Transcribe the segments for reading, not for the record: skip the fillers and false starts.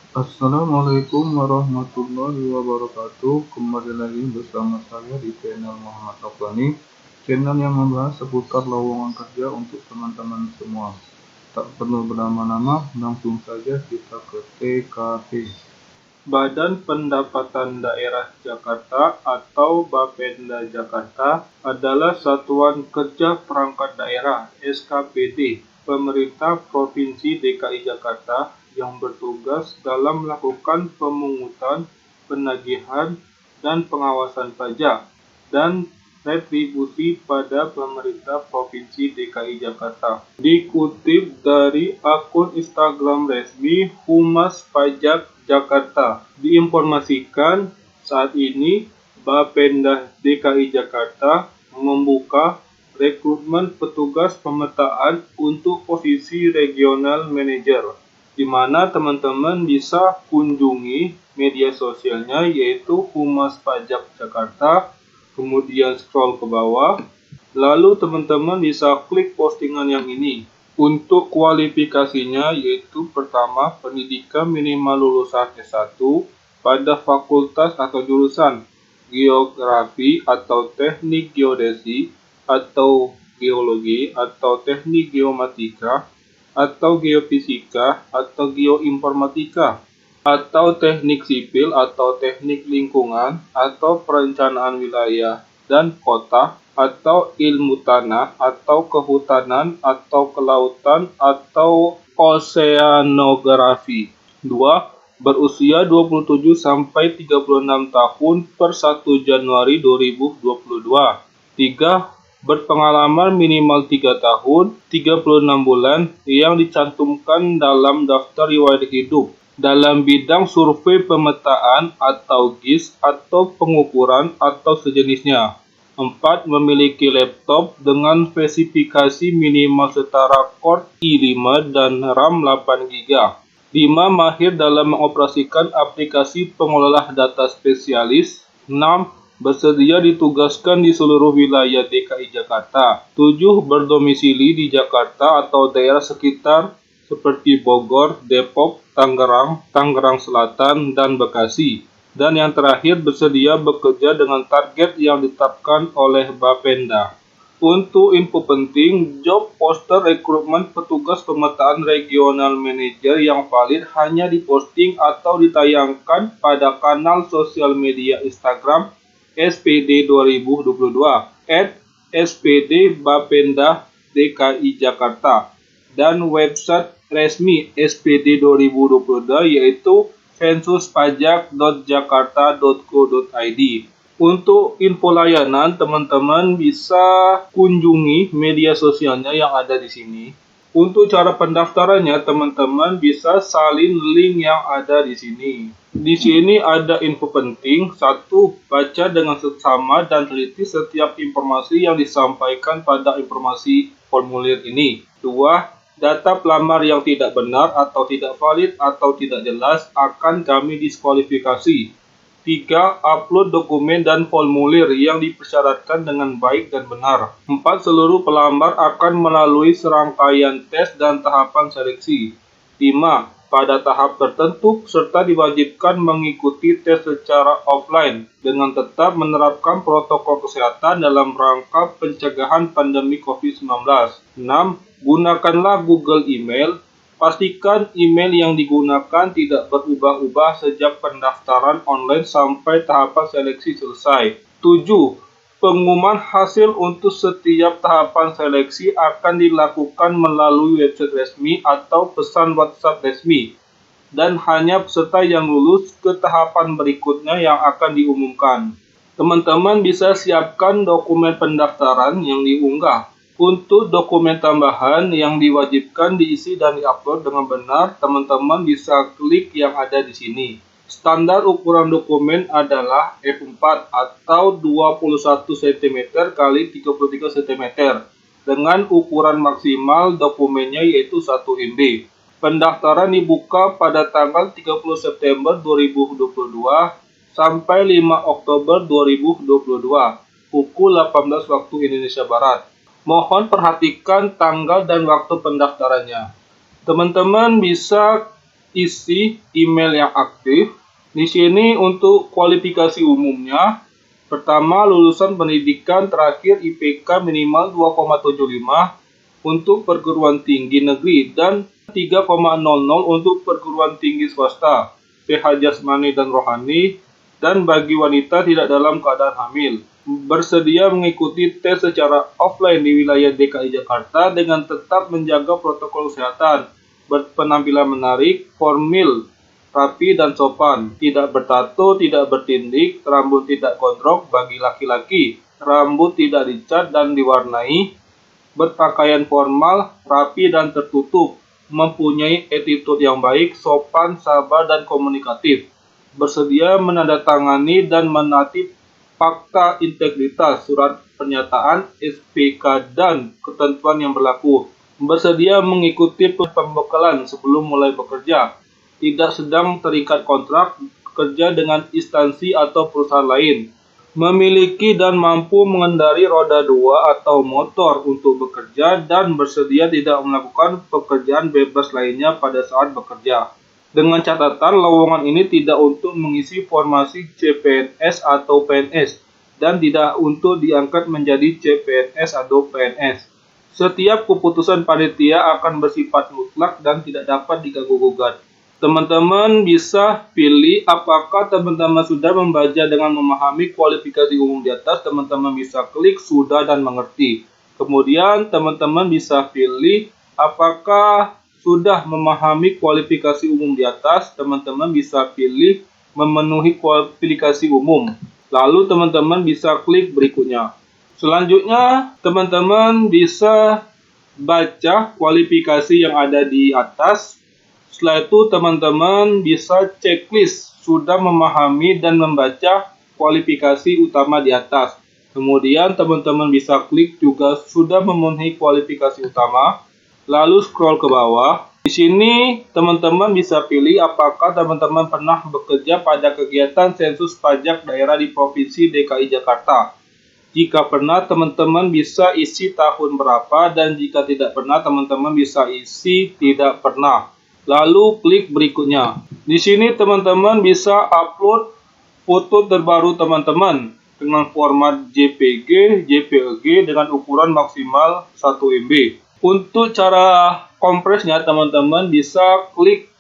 Assalamualaikum warahmatullahi wabarakatuh. Kembali lagi bersama saya di channel Muhammad Raflani, channel yang membahas seputar lowongan kerja untuk teman-teman semua. Tak perlu berlama-lama, langsung saja kita ke TKP. Badan Pendapatan Daerah Jakarta atau Bapenda Jakarta adalah Satuan Kerja Perangkat Daerah (SKPD) pemerintah Provinsi DKI Jakarta yang bertugas dalam melakukan pemungutan, penagihan, dan pengawasan pajak dan retribusi pada pemerintah Provinsi DKI Jakarta. Dikutip dari akun Instagram resmi Humas Pajak Jakarta, diinformasikan saat ini Bapenda DKI Jakarta membuka rekrutmen petugas pemetaan untuk posisi regional manager, di mana teman-teman bisa kunjungi media sosialnya yaitu Humas Pajak Jakarta, kemudian scroll ke bawah, lalu teman-teman bisa klik postingan yang ini. Untuk kualifikasinya yaitu pertama, pendidikan minimal lulusan S1 pada fakultas atau jurusan geografi atau teknik geodesi atau geologi atau teknik geomatika atau geofisika atau geoinformatika atau teknik sipil atau teknik lingkungan atau perencanaan wilayah dan kota atau ilmu tanah atau kehutanan atau kelautan atau oseanografi. 2. Berusia 27 sampai 36 tahun per 1 Januari 2022. 3. Berpengalaman minimal 3 tahun, 36 bulan yang dicantumkan dalam daftar riwayat hidup dalam bidang survei pemetaan atau GIS atau pengukuran atau sejenisnya. 4. Memiliki laptop dengan spesifikasi minimal setara Core i5 dan RAM 8GB. 5. Mahir dalam mengoperasikan aplikasi pengolah data spesialis. 6. Bersedia ditugaskan di seluruh wilayah DKI Jakarta. 7. Berdomisili di Jakarta atau daerah sekitar seperti Bogor, Depok, Tangerang, Tangerang Selatan, dan Bekasi. Dan yang terakhir, bersedia bekerja dengan target yang ditetapkan oleh Bapenda. Untuk info penting, job poster rekrutmen petugas pemetaan regional manager yang valid hanya diposting atau ditayangkan pada kanal sosial media Instagram SPD 2022 @SPD Bapenda DKI Jakarta dan website resmi SPD 2022 yaitu sensuspajak.jakarta.go.id. Untuk info layanan, teman-teman bisa kunjungi media sosialnya yang ada di sini. Untuk cara pendaftarannya, teman-teman bisa salin link yang ada di sini. Di sini ada info penting. 1. Baca dengan seksama dan teliti setiap informasi yang disampaikan pada informasi formulir ini. 2. Data pelamar yang tidak benar atau tidak valid atau tidak jelas akan kami diskualifikasi. 3. Upload dokumen dan formulir yang dipersyaratkan dengan baik dan benar. 4. Seluruh pelamar akan melalui serangkaian tes dan tahapan seleksi. 5. Pada tahap tertentu, peserta diwajibkan mengikuti tes secara offline dengan tetap menerapkan protokol kesehatan dalam rangka pencegahan pandemi COVID-19. 6. Gunakanlah Google Email. Pastikan email yang digunakan tidak berubah-ubah sejak pendaftaran online sampai tahapan seleksi selesai. 7. Pengumuman hasil untuk setiap tahapan seleksi akan dilakukan melalui website resmi atau pesan WhatsApp resmi, dan hanya peserta yang lulus ke tahapan berikutnya yang akan diumumkan. Teman-teman bisa siapkan dokumen pendaftaran yang diunggah. Untuk dokumen tambahan yang diwajibkan diisi dan diupload dengan benar, teman-teman bisa klik yang ada di sini. Standar ukuran dokumen adalah F4 atau 21 cm x 33 cm dengan ukuran maksimal dokumennya yaitu 1 MB. Pendaftaran dibuka pada tanggal 30 September 2022 sampai 5 Oktober 2022 pukul 18 waktu Indonesia Barat. Mohon perhatikan tanggal dan waktu pendaftarannya. Teman-teman bisa isi email yang aktif. Di sini untuk kualifikasi umumnya, pertama lulusan pendidikan terakhir IPK minimal 2,75 untuk perguruan tinggi negeri dan 3,00 untuk perguruan tinggi swasta, sehat jasmani dan rohani, dan bagi wanita tidak dalam keadaan hamil. Bersedia mengikuti tes secara offline di wilayah DKI Jakarta dengan tetap menjaga protokol kesehatan, berpenampilan menarik, formal, rapi dan sopan, tidak bertato, tidak bertindik, rambut tidak gondrong bagi laki-laki, rambut tidak dicat dan diwarnai, berpakaian formal, rapi dan tertutup, mempunyai attitude yang baik, sopan, sabar dan komunikatif, bersedia menandatangani dan menaati fakta integritas, surat pernyataan, SPK dan ketentuan yang berlaku, bersedia mengikuti pembekalan sebelum mulai bekerja, tidak sedang terikat kontrak kerja dengan instansi atau perusahaan lain, memiliki dan mampu mengendarai roda 2 atau motor untuk bekerja dan bersedia tidak melakukan pekerjaan bebas lainnya pada saat bekerja. Dengan catatan lowongan ini tidak untuk mengisi formasi CPNS atau PNS dan tidak untuk diangkat menjadi CPNS atau PNS. Setiap keputusan panitia akan bersifat mutlak dan tidak dapat diganggu-gugat. Teman-teman bisa pilih apakah teman-teman sudah membaca dengan memahami kualifikasi umum di atas. Teman-teman bisa klik sudah dan mengerti. Kemudian teman-teman bisa pilih apakah sudah memahami kualifikasi umum di atas. Teman-teman bisa pilih memenuhi kualifikasi umum. Lalu teman-teman bisa klik berikutnya. Selanjutnya teman-teman bisa baca kualifikasi yang ada di atas. Setelah itu teman-teman bisa checklist sudah memahami dan membaca kualifikasi utama di atas. Kemudian teman-teman bisa klik juga sudah memenuhi kualifikasi utama. Lalu scroll ke bawah. Di sini teman-teman bisa pilih apakah teman-teman pernah bekerja pada kegiatan sensus pajak daerah di Provinsi DKI Jakarta. Jika pernah, teman-teman bisa isi tahun berapa, dan jika tidak pernah, teman-teman bisa isi tidak pernah. Lalu klik berikutnya. Di sini teman-teman bisa upload foto terbaru teman-teman dengan format JPG, JPEG dengan ukuran maksimal 1 MB. Untuk cara kompresnya teman-teman bisa klik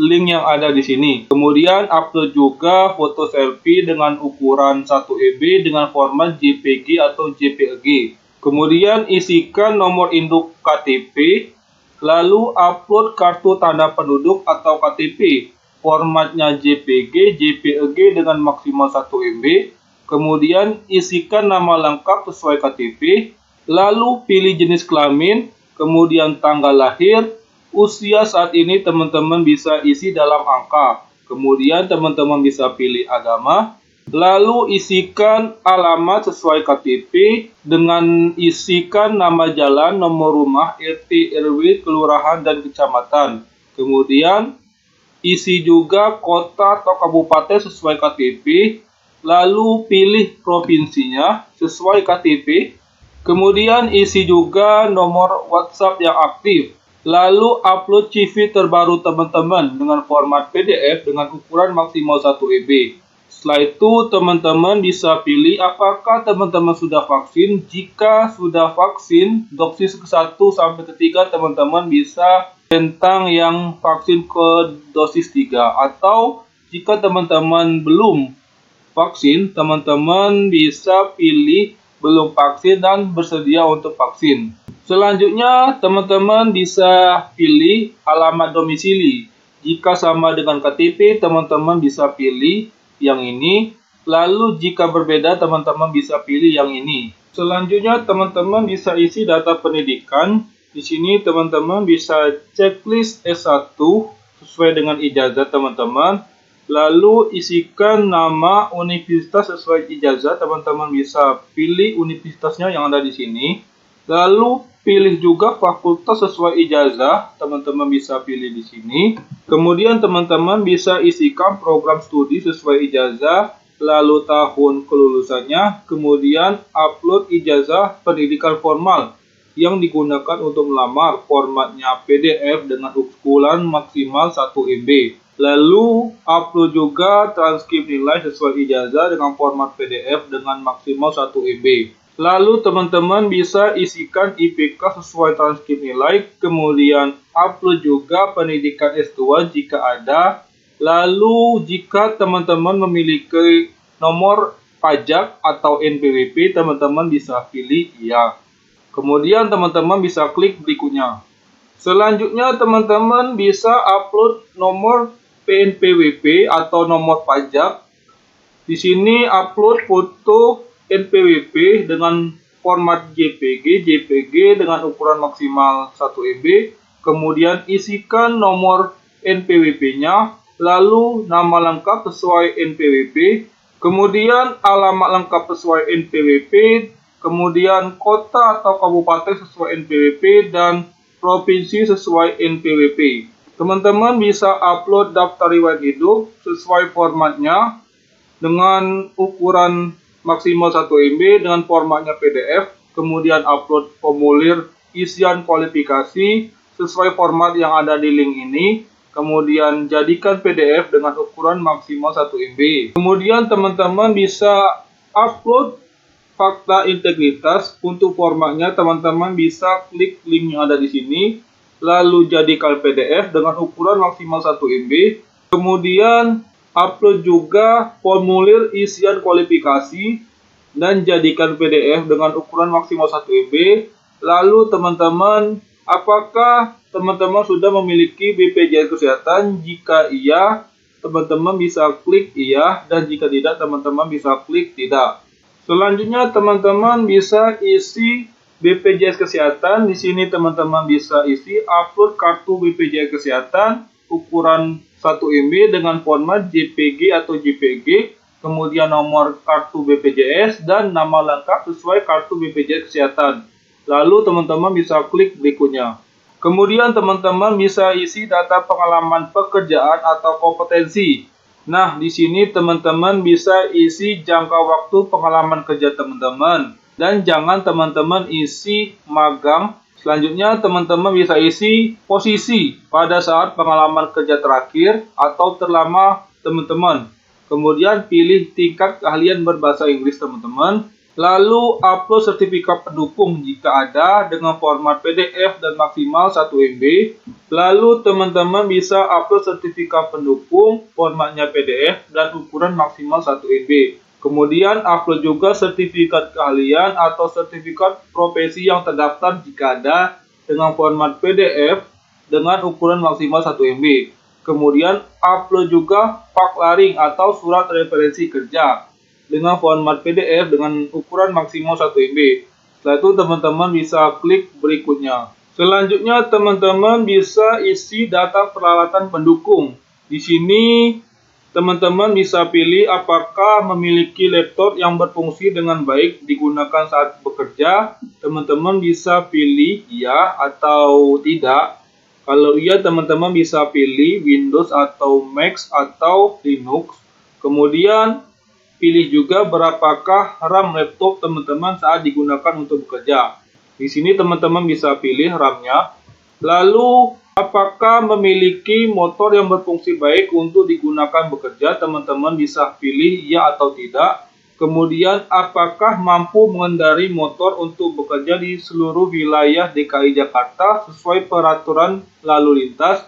link yang ada di sini. Kemudian upload juga foto selfie dengan ukuran 1 MB dengan format JPG atau JPEG. Kemudian isikan nomor induk KTP. Lalu upload kartu tanda penduduk atau KTP, formatnya JPG, JPEG dengan maksimal 1 MB. Kemudian isikan nama lengkap sesuai KTP. Lalu pilih jenis kelamin, kemudian tanggal lahir. Usia saat ini teman-teman bisa isi dalam angka. Kemudian teman-teman bisa pilih agama. Lalu isikan alamat sesuai KTP dengan isikan nama jalan, nomor rumah, RT, RW, kelurahan, dan kecamatan. Kemudian isi juga kota atau kabupaten sesuai KTP. Lalu pilih provinsinya sesuai KTP. Kemudian isi juga nomor WhatsApp yang aktif. Lalu upload CV terbaru teman-teman dengan format PDF dengan ukuran maksimal 1 MB. Setelah itu teman-teman bisa pilih apakah teman-teman sudah vaksin. Jika sudah vaksin dosis ke-1 sampai ke-3, teman-teman bisa tentang yang vaksin ke dosis 3. Atau jika teman-teman belum vaksin, teman-teman bisa pilih belum vaksin dan bersedia untuk vaksin. Selanjutnya teman-teman bisa pilih alamat domisili. Jika sama dengan KTP, teman-teman bisa pilih yang ini. Lalu jika berbeda, teman-teman bisa pilih yang ini. Selanjutnya teman-teman bisa isi data pendidikan. Di sini teman-teman bisa checklist S1 sesuai dengan ijazah teman-teman. Lalu isikan nama universitas sesuai ijazah. Teman-teman bisa pilih universitasnya yang ada di sini. Lalu pilih juga fakultas sesuai ijazah. Teman-teman bisa pilih di sini. Kemudian teman-teman bisa isikan program studi sesuai ijazah, lalu tahun kelulusannya, kemudian upload ijazah pendidikan formal yang digunakan untuk melamar, formatnya PDF dengan ukuran maksimal 1 MB. Lalu upload juga transkrip nilai sesuai ijazah dengan format PDF dengan maksimal 1 MB. Lalu teman-teman bisa isikan IPK sesuai transkrip nilai, kemudian upload juga pendidikan S2 jika ada. Lalu jika teman-teman memiliki nomor pajak atau NPWP, teman-teman bisa pilih iya. Kemudian teman-teman bisa klik berikutnya. Selanjutnya teman-teman bisa upload nomor PNPWP atau nomor pajak. Di sini upload foto NPWP dengan format JPG dengan ukuran maksimal 1 MB. Kemudian isikan nomor NPWP-nya, lalu nama lengkap sesuai NPWP, kemudian alamat lengkap sesuai NPWP, kemudian kota atau kabupaten sesuai NPWP, dan provinsi sesuai NPWP. Teman-teman bisa upload daftar riwayat hidup sesuai formatnya dengan ukuran maksimal 1 MB dengan formatnya PDF, kemudian upload formulir isian kualifikasi sesuai format yang ada di link ini, kemudian jadikan PDF dengan ukuran maksimal 1 MB. Kemudian teman-teman bisa upload fakta integritas. Untuk formatnya teman-teman bisa klik link yang ada di sini, lalu jadikan PDF dengan ukuran maksimal 1 MB. Kemudian upload juga formulir isian kualifikasi dan jadikan PDF dengan ukuran maksimal 1 MB. Lalu teman-teman, apakah teman-teman sudah memiliki BPJS Kesehatan? Jika iya, teman-teman bisa klik iya, dan jika tidak, teman-teman bisa klik tidak. Selanjutnya teman-teman bisa isi BPJS Kesehatan. Di sini teman-teman bisa isi upload kartu BPJS Kesehatan ukuran 1 MB dengan format JPG atau JPG, kemudian nomor kartu BPJS dan nama lengkap sesuai kartu BPJS Kesehatan. Lalu teman-teman bisa klik berikutnya. Kemudian teman-teman bisa isi data pengalaman pekerjaan atau kompetensi. Nah, di sini teman-teman bisa isi jangka waktu pengalaman kerja teman-teman, dan jangan teman-teman isi magang. Selanjutnya teman-teman bisa isi posisi pada saat pengalaman kerja terakhir atau terlama teman-teman. Kemudian pilih tingkat keahlian berbahasa Inggris teman-teman. Lalu upload sertifikat pendukung jika ada dengan format PDF dan maksimal 1 MB. Lalu teman-teman bisa upload sertifikat pendukung, formatnya PDF dan ukuran maksimal 1 MB. Kemudian upload juga sertifikat keahlian atau sertifikat profesi yang terdaftar jika ada dengan format PDF dengan ukuran maksimal 1 MB. Kemudian upload juga paklaring atau surat referensi kerja dengan format PDF dengan ukuran maksimal 1 MB. Setelah itu teman-teman bisa klik berikutnya. Selanjutnya teman-teman bisa isi data peralatan pendukung. Di sini teman-teman bisa pilih apakah memiliki laptop yang berfungsi dengan baik digunakan saat bekerja. Teman-teman bisa pilih iya atau tidak. Kalau iya, teman-teman bisa pilih Windows atau Mac atau Linux. Kemudian pilih juga berapakah RAM laptop teman-teman saat digunakan untuk bekerja. Di sini teman-teman bisa pilih RAM-nya. Lalu apakah memiliki motor yang berfungsi baik untuk digunakan bekerja? Teman-teman bisa pilih ya atau tidak. Kemudian apakah mampu mengendarai motor untuk bekerja di seluruh wilayah DKI Jakarta sesuai peraturan lalu lintas?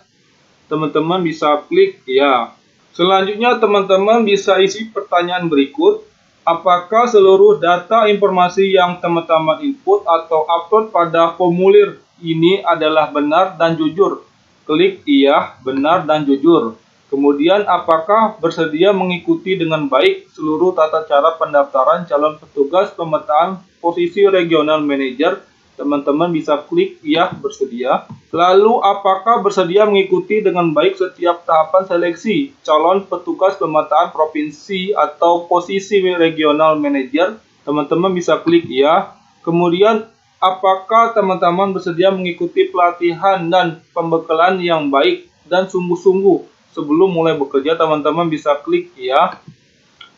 Teman-teman bisa klik ya. Selanjutnya teman-teman bisa isi pertanyaan berikut. Apakah seluruh data informasi yang teman-teman input atau upload pada formulir ini adalah benar dan jujur? Klik iya, benar dan jujur. Kemudian apakah bersedia mengikuti dengan baik seluruh tata cara pendaftaran calon petugas pemetaan posisi regional manager? Teman-teman bisa klik iya, bersedia. Lalu apakah bersedia mengikuti dengan baik setiap tahapan seleksi calon petugas pemetaan provinsi atau posisi regional manager? Teman-teman bisa klik iya. Kemudian apakah teman-teman bersedia mengikuti pelatihan dan pembekalan yang baik dan sungguh-sungguh sebelum mulai bekerja? Teman-teman bisa klik iya.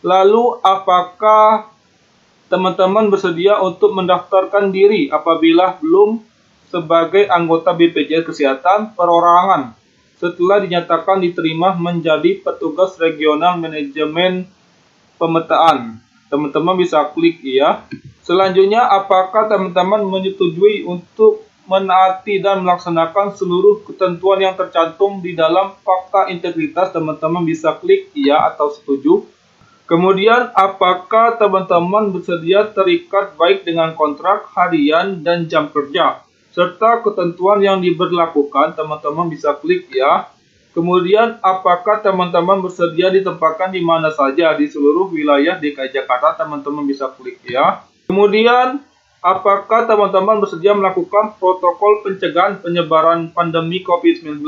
Lalu apakah teman-teman bersedia untuk mendaftarkan diri apabila belum sebagai anggota BPJS Kesehatan perorangan setelah dinyatakan diterima menjadi petugas regional manajemen pemetaan. Teman-teman bisa klik ya. Selanjutnya, apakah teman-teman menyetujui untuk menaati dan melaksanakan seluruh ketentuan yang tercantum di dalam fakta integritas? Teman-teman bisa klik ya atau setuju. Kemudian, apakah teman-teman bersedia terikat baik dengan kontrak harian dan jam kerja, serta ketentuan yang diberlakukan? Teman-teman bisa klik ya. Kemudian, apakah teman-teman bersedia ditempatkan di mana saja di seluruh wilayah DKI Jakarta? Teman-teman bisa klik ya. Kemudian, apakah teman-teman bersedia melakukan protokol pencegahan penyebaran pandemi COVID-19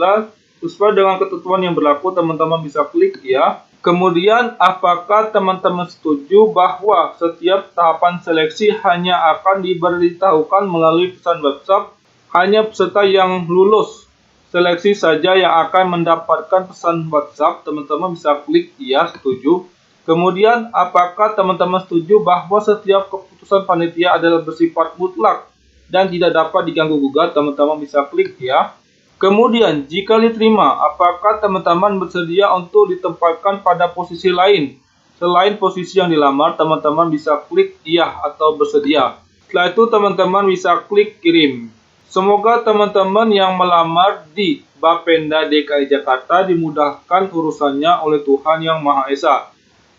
sesuai dengan ketentuan yang berlaku? Teman-teman bisa klik ya. Kemudian, apakah teman-teman setuju bahwa setiap tahapan seleksi hanya akan diberitahukan melalui pesan WhatsApp? Hanya peserta yang lulus seleksi saja yang akan mendapatkan pesan WhatsApp? Teman-teman bisa klik ya, setuju. Kemudian, apakah teman-teman setuju bahwa setiap keputusan panitia adalah bersifat mutlak dan tidak dapat diganggu-gugat? Teman-teman bisa klik ya. Kemudian, jika diterima, apakah teman-teman bersedia untuk ditempatkan pada posisi lain? Selain posisi yang dilamar, teman-teman bisa klik iya atau bersedia. Setelah itu, teman-teman bisa klik kirim. Semoga teman-teman yang melamar di Bapenda DKI Jakarta dimudahkan urusannya oleh Tuhan Yang Maha Esa.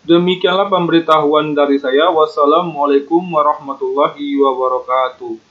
Demikianlah pemberitahuan dari saya. Wassalamualaikum warahmatullahi wabarakatuh.